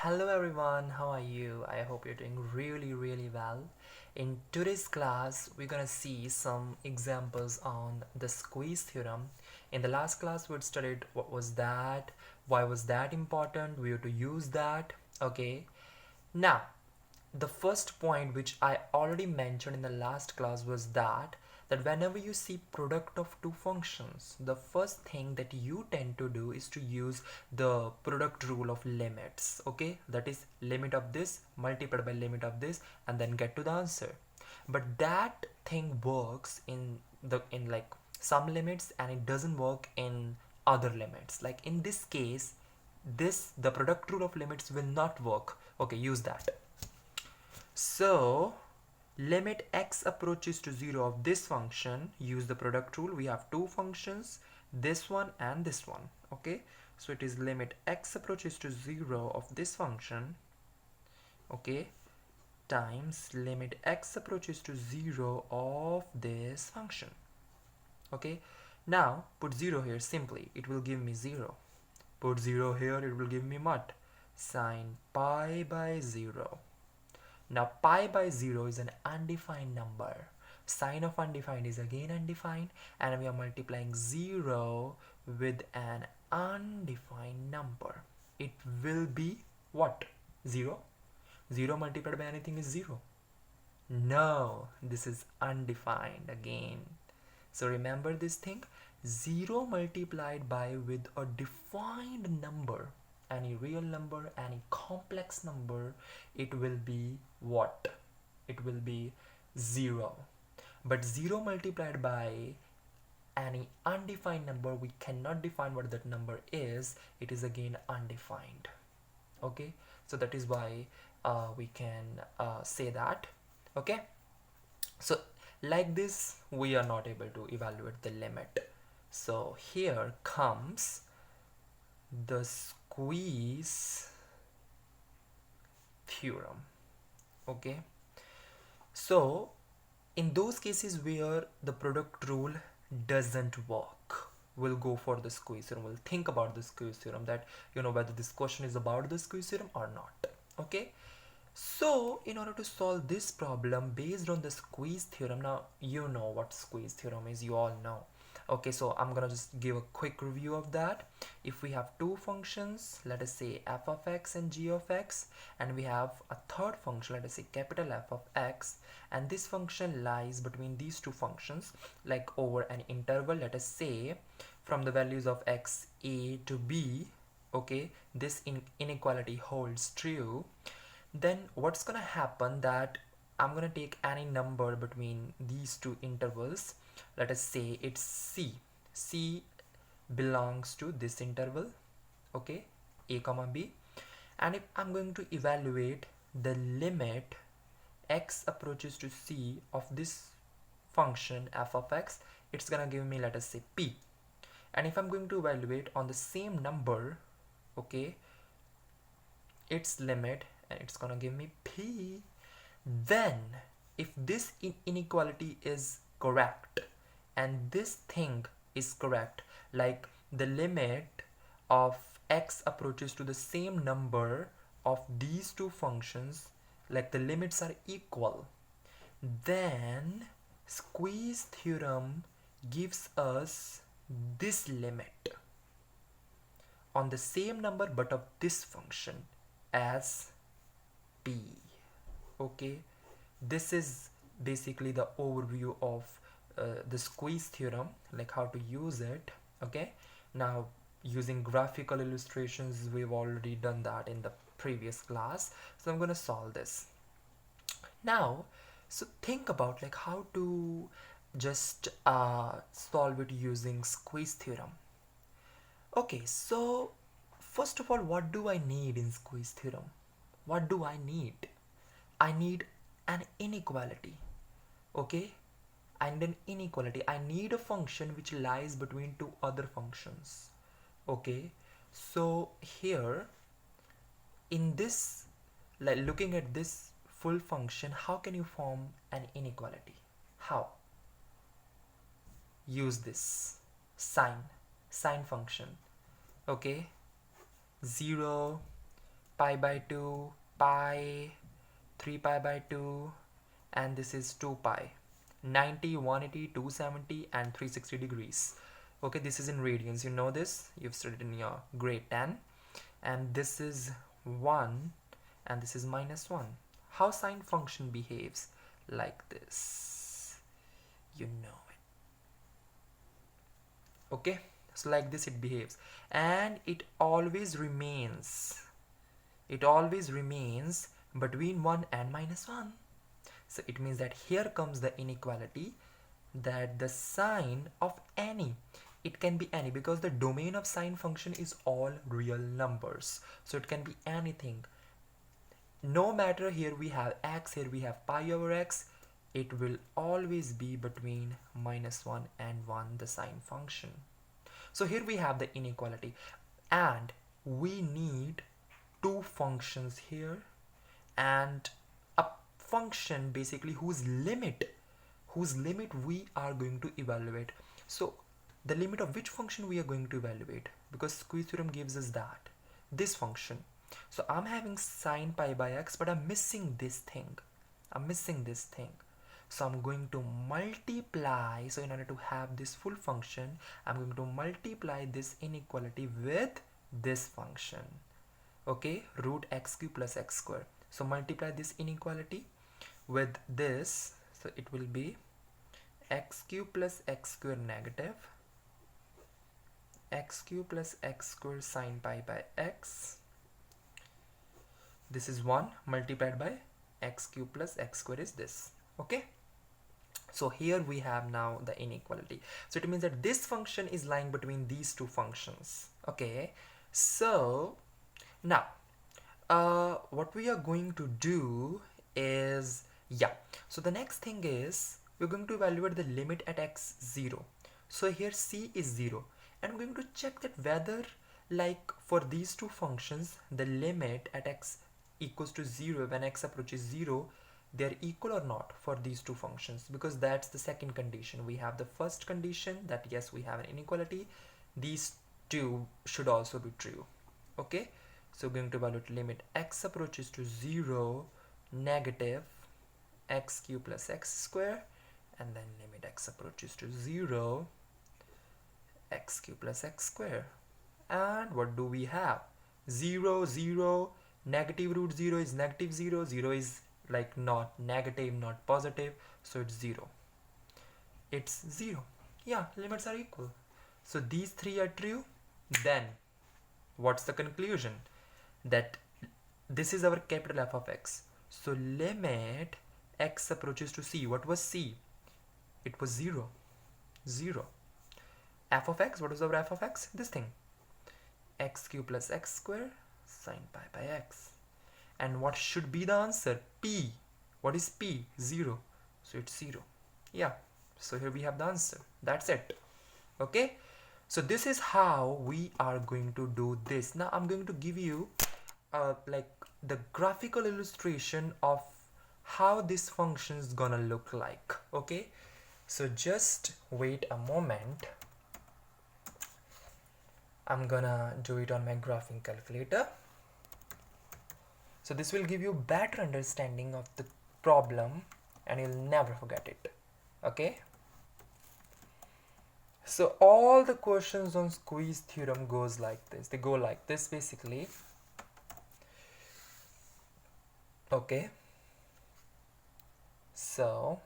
Hello everyone, how are you? I hope you're doing really well. In today's class, we're gonna see some examples on the squeeze theorem. In the last class, we studied what was that, why was that important, we have to use that. Okay, now the first point which I already mentioned in the last class was that whenever you see product of two functions, the first thing that you tend to do is to use the product rule of limits. Okay, that is limit of this multiplied by limit of this and then get to the answer. But that thing works in like some limits and it doesn't work in other limits. Like in this case, this the product rule of limits will not work. Okay, use that. So limit x approaches to 0 of this function, use the product rule. We have two functions, this one and this one. Okay, so it is limit x approaches to 0 of this function, okay, times limit x approaches to 0 of this function. Okay, now put 0 here, simply it will give me 0. Put 0 here, it will give me what? Sine pi by 0. Now pi by 0 is an undefined number. Sine of undefined is again undefined, and we are multiplying 0 with an undefined number. It will be what? 0? 0 multiplied by anything is 0. No, this is undefined again. So remember this thing, 0 multiplied by with a defined number, any real number, any complex number, it will be what? It will be 0. But 0 multiplied by any undefined number, we cannot define what that number is. It is again undefined. Okay, so that is why we can say that. Okay, so like this we are not able to evaluate the limit. So here comes the squeeze theorem. Okay, so in those cases where the product rule doesn't work, we'll go for the squeeze theorem. We'll think about the squeeze theorem, that whether this question is about the squeeze theorem or not. Okay, so in order to solve this problem based on the squeeze theorem, now you know what squeeze theorem is, you all know. Okay, so I'm gonna just give a quick review of that. If we have two functions, let us say f of x and g of x, and we have a third function, let us say capital F of x, and this function lies between these two functions, like over an interval, let us say from the values of x a to b. Okay, this inequality holds true. Then what's gonna happen, that I'm gonna take any number between these two intervals. Let us say it's c belongs to this interval, okay, a comma b, and if I'm going to evaluate the limit x approaches to c of this function f of x, it's gonna give me, let us say, p. And if I'm going to evaluate on the same number, okay, its limit, and it's gonna give me p, then if this inequality is correct and this thing is correct, like the limit of x approaches to the same number of these two functions, like the limits are equal, then squeeze theorem gives us this limit on the same number but of this function as p. Okay, this is basically the overview of the squeeze theorem, like how to use it. Okay, now using graphical illustrations, we've already done that in the previous class, so I'm going to solve this now. So think about like how to just solve it using squeeze theorem. Okay, so first of all, what do I need in squeeze theorem? What do I need? I need an inequality. Okay, and an inequality, I need a function which lies between two other functions. Okay, so here in this, like looking at this full function, how can you form an inequality? How? Use this sine function. Okay, 0 pi by 2, pi, 3 pi by 2, and this is 2 pi. 90, 180, 270 and 360 degrees. Okay, this is in radians. You know this, you've studied in your grade 10. And this is 1 and this is -1. How sine function behaves? Like this. You know it. Okay, so like this it behaves, and it always remains between 1 and -1. So it means that here comes the inequality, that the sine of any, it can be any, because the domain of sine function is all real numbers, so it can be anything. No matter, here we have x, here we have pi over x, it will always be between -1 and 1, the sine function. So here we have the inequality, and we need two functions here and a function basically whose limit we are going to evaluate. So the limit of which function we are going to evaluate, because Squeeze theorem gives us that, this function. So I'm having sine pi by x, but I'm missing this thing. So I'm going to multiply. So in order to have this full function, I'm going to multiply this inequality with this function. Okay, root x cube plus x square. So multiply this inequality with this. So it will be x cube plus x square negative x cube plus x square sine pi by x. This is 1 multiplied by x cube plus x square is this. Okay, so here we have now the inequality. So it means that this function is lying between these two functions. Okay, so now what we are going to do is, so the next thing is we're going to evaluate the limit at x 0. So here c is 0, and I'm going to check that whether, like, for these two functions, the limit at x equals to 0, when x approaches 0, they're equal or not for these two functions, because that's the second condition. We have the first condition that yes, we have an inequality, these two should also be true. Okay, so we're going to evaluate limit x approaches to 0 negative x cube plus x square, and then limit x approaches to 0 x cube plus x square. And what do we have? 0, 0, negative root 0 is negative 0, 0 is like not negative, not positive, so it's 0. It's 0. Yeah, limits are equal. So these three are true. Then what's the conclusion? That this is our capital F of x. So limit x approaches to c. What was c? It was 0. 0. F of x, what was our f of x? This thing. X cube plus x square sine pi by x. And what should be the answer? P. What is p? 0. So it's 0. Yeah. So here we have the answer. That's it. Okay. So this is how we are going to do this. Now I'm going to give you like the graphical illustration of how this function is gonna look like. Okay. So just wait a moment. I'm gonna do it on my graphing calculator. So this will give you better understanding of the problem and you'll never forget it. Okay. So all the questions on Squeeze theorem goes like this. They go like this basically. Okay. So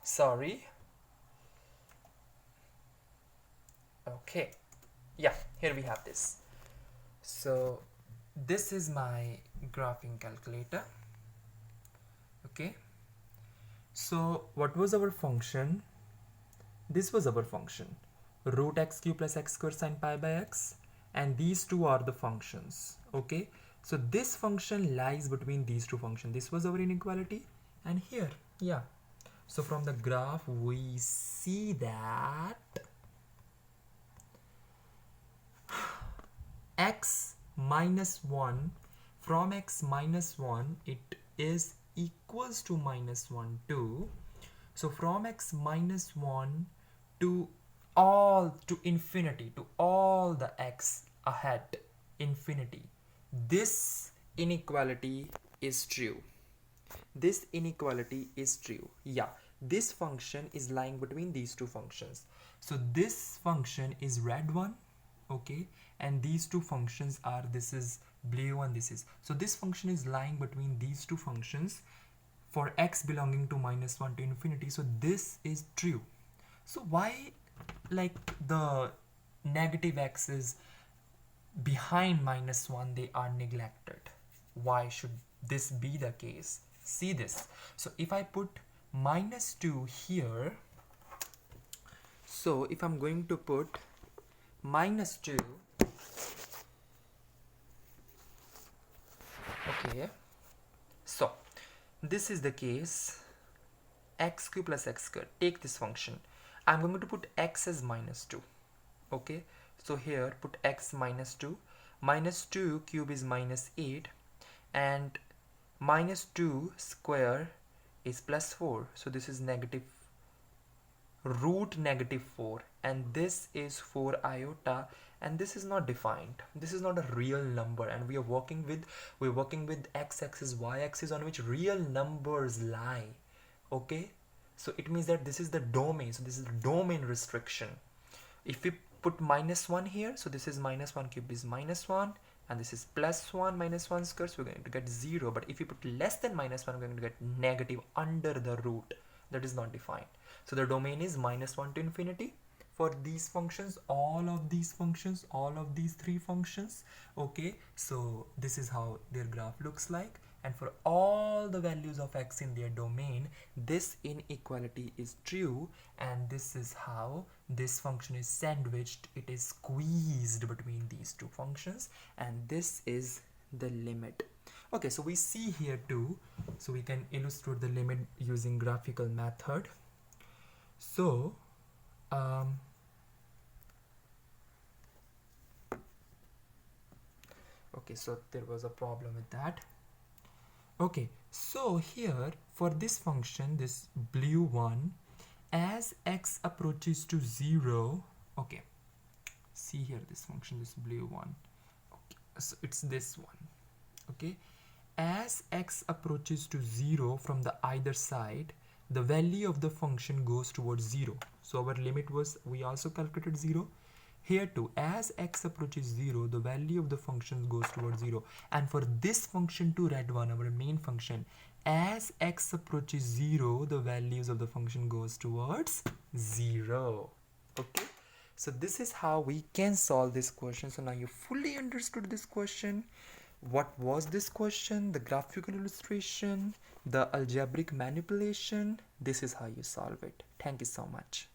sorry. Okay. Yeah, here we have this. So this is my graphing calculator. Okay. So what was our function? This was our function. Root x cube plus x square sine pi by x. And these two are the functions. Okay. So this function lies between these two functions. This was our inequality. And here, yeah. So from the graph, we see that x minus 1, from x minus 1, it is equals to minus 1 to So from x minus 1 to all to infinity, to all the x ahead, infinity, this inequality is true. This inequality is true. Yeah, this function is lying between these two functions. So this function is red one, okay, and these two functions are, this is blue one, this is, so this function is lying between these two functions for x belonging to minus 1 to infinity. So this is true. So why, like, the negative x's behind minus 1, they are neglected? Why should this be the case? See this. So if I put minus 2 here, so if I'm going to put minus 2, okay, so this is the case, x cube plus x squared, take this function, I'm going to put x as minus 2, okay, so here put x minus 2, minus 2 cube is minus 8, and minus 2 square is plus 4, so this is negative root negative 4, and this is 4 iota, and this is not defined, this is not a real number, and we're working with x-axis, y-axis on which real numbers lie, okay. So it means that this is the domain, so this is the domain restriction. If we put minus 1 here, so this is minus 1 cube is minus 1, and this is plus 1 minus 1 square, so we're going to get 0. But if you put less than minus 1, we're going to get negative under the root, that is not defined. So the domain is minus 1 to infinity for these functions, all of these functions, all of these three functions, okay. So this is how their graph looks like, and for all the values of x in their domain, this inequality is true, and this is how this function is sandwiched, it is squeezed between these two functions, and this is the limit. Okay, so we see here too, so we can illustrate the limit using graphical method. So okay, so there was a problem with that. Okay, so here for this function, this blue one, as x approaches to 0, okay, see here this function, this blue one, okay, so it's this one, okay, as x approaches to 0 from the either side, the value of the function goes towards 0. So our limit was, we also calculated 0. Here too, as x approaches 0, the value of the function goes towards 0. And for this function to red one, our main function, as x approaches 0, the values of the function goes towards 0. Okay, so this is how we can solve this question. So now you fully understood this question. What was this question? The graphical illustration, the algebraic manipulation. This is how you solve it. Thank you so much.